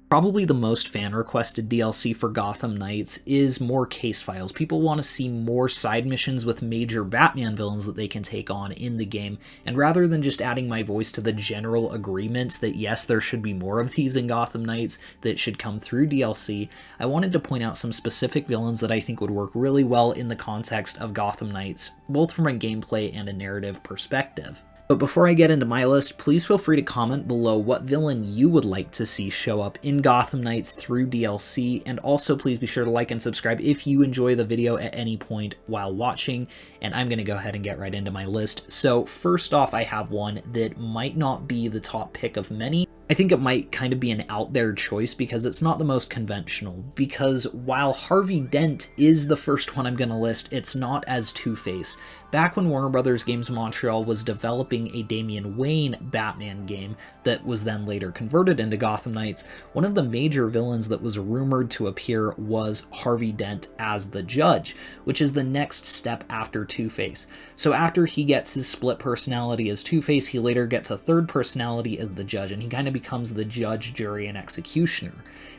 Probably the most fan-requested DLC for Gotham Knights is more case files. People want to see more side missions with major Batman villains that they can take on in the game, and rather than just adding my voice to the general agreement that yes, there should be more of these in Gotham Knights that should come through DLC, I wanted to point out some specific villains that I think would work really well in the context of Gotham Knights, both from a gameplay and a narrative perspective. But before I get into my list, please feel free to comment below what villain you would like to see show up in Gotham Knights through DLC, and also please be sure to like and subscribe if you enjoy the video at any point while watching, and I'm going to go ahead and get right into my list. So first off, I have one that might not be the top pick of many. I think it might kind of be an out there choice because it's not the most conventional, because while Harvey Dent is the first one I'm going to list, it's not as Two-Face. Back when Warner Brothers Games Montreal was developing a Damian Wayne Batman game that was then later converted into Gotham Knights, one of the major villains that was rumored to appear was Harvey Dent as the Judge, which is the next step after Two-Face. So after he gets his split personality as Two-Face, he later gets a third personality as the Judge, and he kind of becomes the judge, jury, and executioner.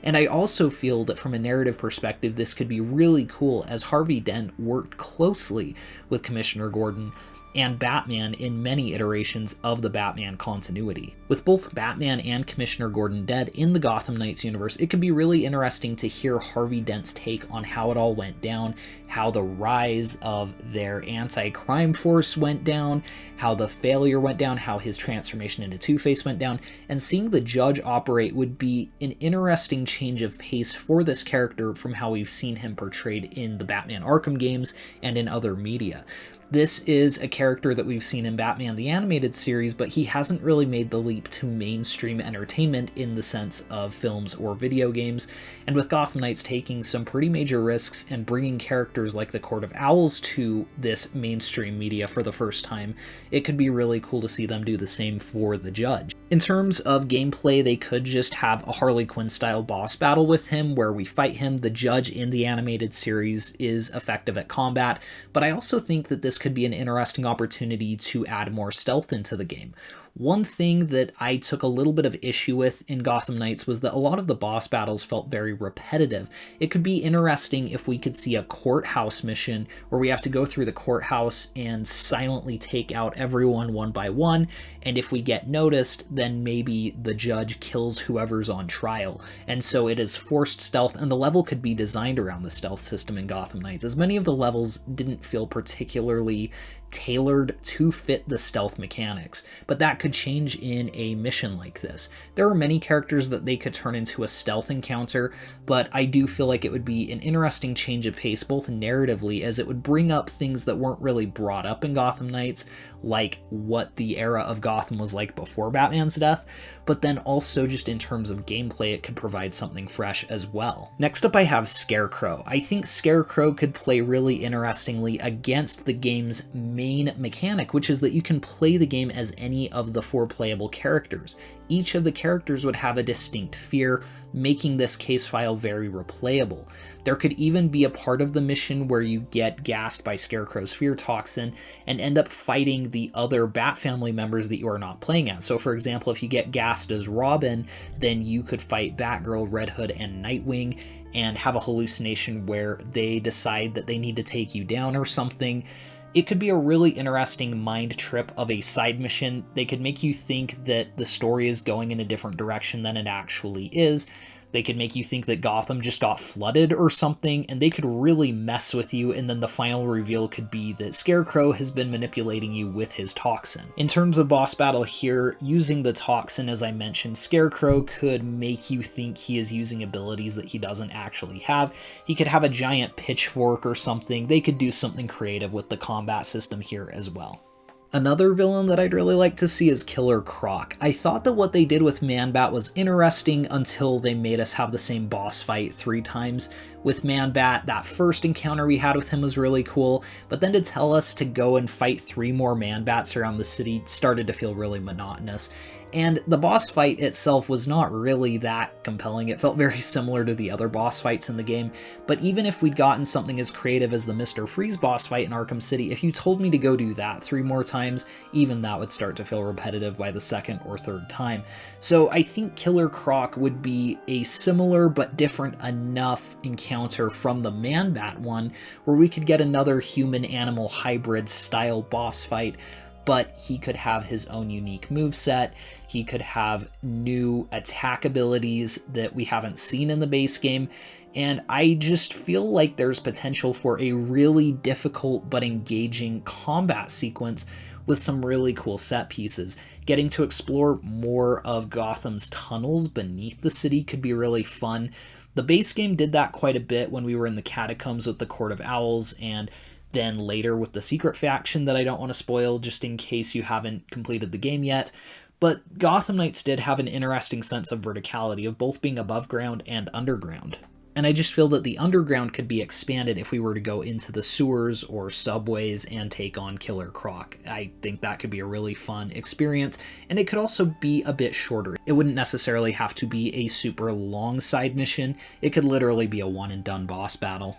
And I also feel that from a narrative perspective, this could be really cool, as Harvey Dent worked closely with Commissioner Gordon and Batman in many iterations of the Batman continuity. With both Batman and Commissioner Gordon dead in the Gotham Knights universe, it could be really interesting to hear Harvey Dent's take on how it all went down, how the rise of their anti-crime force went down, how the failure went down, how his transformation into Two-Face went down, and seeing the Judge operate would be an interesting change of pace for this character from how we've seen him portrayed in the Batman Arkham games and in other media. This is a character that we've seen in Batman the Animated Series, but he hasn't really made the leap to mainstream entertainment in the sense of films or video games, and with Gotham Knights taking some pretty major risks and bringing characters like the Court of Owls to this mainstream media for the first time, it could be really cool to see them do the same for the Judge. In terms of gameplay, they could just have a Harley Quinn style boss battle with him where we fight him. The Judge in the animated series is effective at combat, but I also think that this could be an interesting opportunity to add more stealth into the game. One thing that I took a little bit of issue with in Gotham Knights was that a lot of the boss battles felt very repetitive. It could be interesting if we could see a courthouse mission where we have to go through the courthouse and silently take out everyone one by one, and if we get noticed, then maybe the Judge kills whoever's on trial. And so it is forced stealth, and the level could be designed around the stealth system in Gotham Knights, as many of the levels didn't feel particularly tailored to fit the stealth mechanics, but that could change in a mission like this. There are many characters that they could turn into a stealth encounter, but I do feel like it would be an interesting change of pace, both narratively, as it would bring up things that weren't really brought up in Gotham Knights, like what the era of Gotham was like before Batman's death, but then also just in terms of gameplay, it could provide something fresh as well. Next up, I have Scarecrow. I think Scarecrow could play really interestingly against the game's main mechanic, which is that you can play the game as any of the 4 playable characters. Each of the characters would have a distinct fear, making this case file very replayable. There could even be a part of the mission where you get gassed by Scarecrow's fear toxin and end up fighting the other Bat family members that you are not playing as. So for example, if you get gassed as Robin, then you could fight Batgirl, Red Hood, and Nightwing and have a hallucination where they decide that they need to take you down or something. It could be a really interesting mind trip of a side mission. They could make you think that the story is going in a different direction than it actually is. They could make you think that Gotham just got flooded or something, and they could really mess with you, and then the final reveal could be that Scarecrow has been manipulating you with his toxin. In terms of boss battle here, using the toxin, as I mentioned, Scarecrow could make you think he is using abilities that he doesn't actually have. He could have a giant pitchfork or something. They could do something creative with the combat system here as well. Another villain that I'd really like to see is Killer Croc. I thought that what they did with Man-Bat was interesting until they made us have the same boss fight 3 times. With Man-Bat, that first encounter we had with him was really cool, but then to tell us to go and fight 3 more Man-Bats around the city started to feel really monotonous. And the boss fight itself was not really that compelling. It felt very similar to the other boss fights in the game, but even if we'd gotten something as creative as the Mr. Freeze boss fight in Arkham City, if you told me to go do that 3 more times, times, even that would start to feel repetitive by the second or third time. So I think Killer Croc would be a similar but different enough encounter from the Man-Bat one, where we could get another human-animal hybrid style boss fight, but he could have his own unique moveset. He could have new attack abilities that we haven't seen in the base game, and I just feel like there's potential for a really difficult but engaging combat sequence with some really cool set pieces. Getting to explore more of Gotham's tunnels beneath the city could be really fun. The base game did that quite a bit when we were in the catacombs with the Court of Owls, and then later with the secret faction that I don't want to spoil just in case you haven't completed the game yet. But Gotham Knights did have an interesting sense of verticality, of both being above ground and underground. And I just feel that the underground could be expanded if we were to go into the sewers or subways and take on Killer Croc. I think that could be a really fun experience, and it could also be a bit shorter. It wouldn't necessarily have to be a super long side mission. It could literally be a one and done boss battle.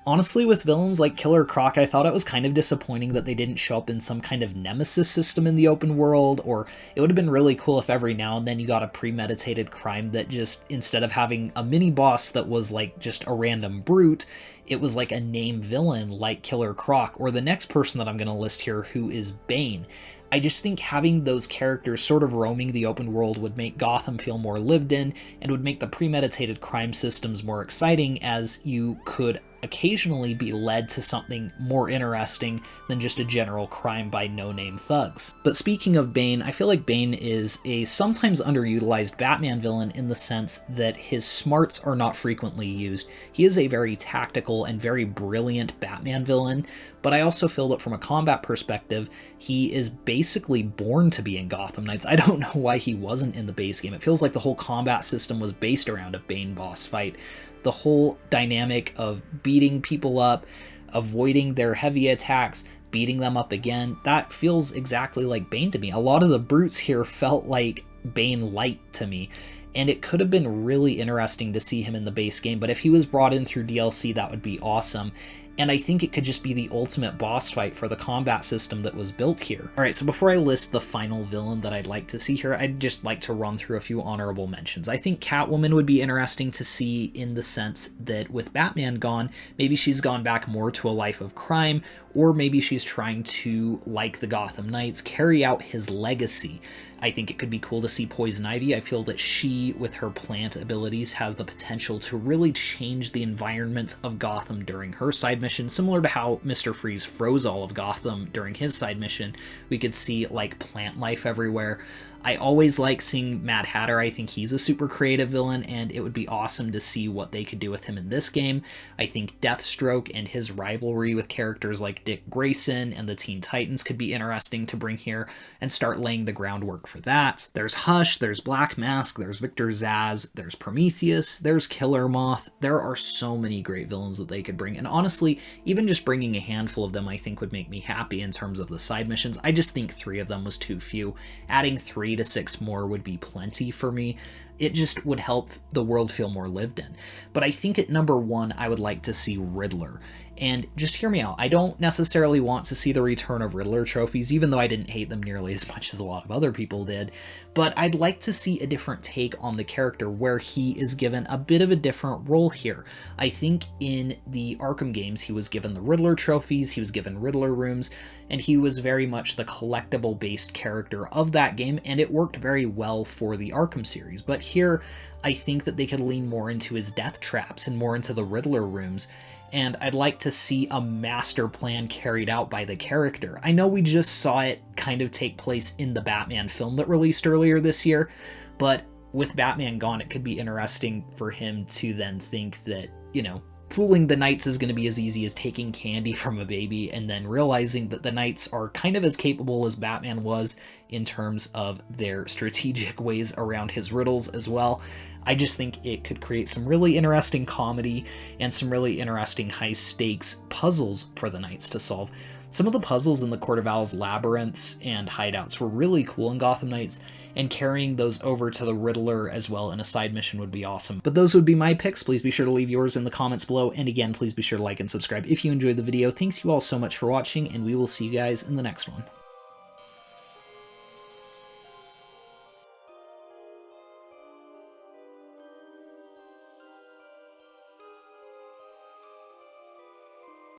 Honestly, with villains like Killer Croc, I thought it was kind of disappointing that they didn't show up in some kind of nemesis system in the open world, or it would have been really cool if every now and then you got a premeditated crime that just, instead of having a mini-boss that was like just a random brute, it was like a named villain like Killer Croc, or the next person that I'm going to list here, who is Bane. I just think having those characters sort of roaming the open world would make Gotham feel more lived in, and would make the premeditated crime systems more exciting, as you could occasionally be led to something more interesting than just a general crime by no-name thugs. But speaking of Bane, I feel like Bane is a sometimes underutilized Batman villain in the sense that his smarts are not frequently used. He is a very tactical and very brilliant Batman villain, but I also feel that from a combat perspective, he is basically born to be in Gotham Knights. I don't know why he wasn't in the base game. It feels like the whole combat system was based around a Bane boss fight. The whole dynamic of beating people up, avoiding their heavy attacks, beating them up again, that feels exactly like Bane to me. A lot of the brutes here felt like Bane light to me, and it could have been really interesting to see him in the base game, but if he was brought in through DLC, that would be awesome. And I think it could just be the ultimate boss fight for the combat system that was built here. Alright, so before I list the final villain that I'd like to see here, I'd just like to run through a few honorable mentions. I think Catwoman would be interesting to see in the sense that with Batman gone, maybe she's gone back more to a life of crime, or maybe she's trying to, like the Gotham Knights, carry out his legacy. I think it could be cool to see Poison Ivy. I feel that she, with her plant abilities, has the potential to really change the environment of Gotham during her side mission, similar to how Mr. Freeze froze all of Gotham during his side mission. We could see, like, plant life everywhere. I always like seeing Mad Hatter. I think he's a super creative villain, and it would be awesome to see what they could do with him in this game. I think Deathstroke and his rivalry with characters like Dick Grayson and the Teen Titans could be interesting to bring here and start laying the groundwork for that. There's Hush, there's Black Mask, there's Victor Zsasz, there's Prometheus, there's Killer Moth. There are so many great villains that they could bring, and honestly, even just bringing a handful of them I think would make me happy in terms of the side missions. I just think 3 of them was too few. Adding 3 to 6 more would be plenty for me. It just would help the world feel more lived in. But I think at number 1, I would like to see Riddler. And just hear me out, I don't necessarily want to see the return of Riddler trophies, even though I didn't hate them nearly as much as a lot of other people did, but I'd like to see a different take on the character where he is given a bit of a different role here. I think in the Arkham games he was given the Riddler trophies, he was given Riddler rooms, and he was very much the collectible-based character of that game, and it worked very well for the Arkham series. But here, I think that they could lean more into his death traps and more into the Riddler rooms, and I'd like to see a master plan carried out by the character. I know we just saw it kind of take place in the Batman film that released earlier this year, but with Batman gone, it could be interesting for him to then think that, you know, fooling the Knights is going to be as easy as taking candy from a baby, and then realizing that the Knights are kind of as capable as Batman was in terms of their strategic ways around his riddles as well. I just think it could create some really interesting comedy and some really interesting high-stakes puzzles for the Knights to solve. Some of the puzzles in the Court of Owls labyrinths and hideouts were really cool in Gotham Knights, and carrying those over to the Riddler as well in a side mission would be awesome. But those would be my picks. Please be sure to leave yours in the comments below, and again, please be sure to like and subscribe if you enjoyed the video. Thanks you all so much for watching, and we will see you guys in the next one.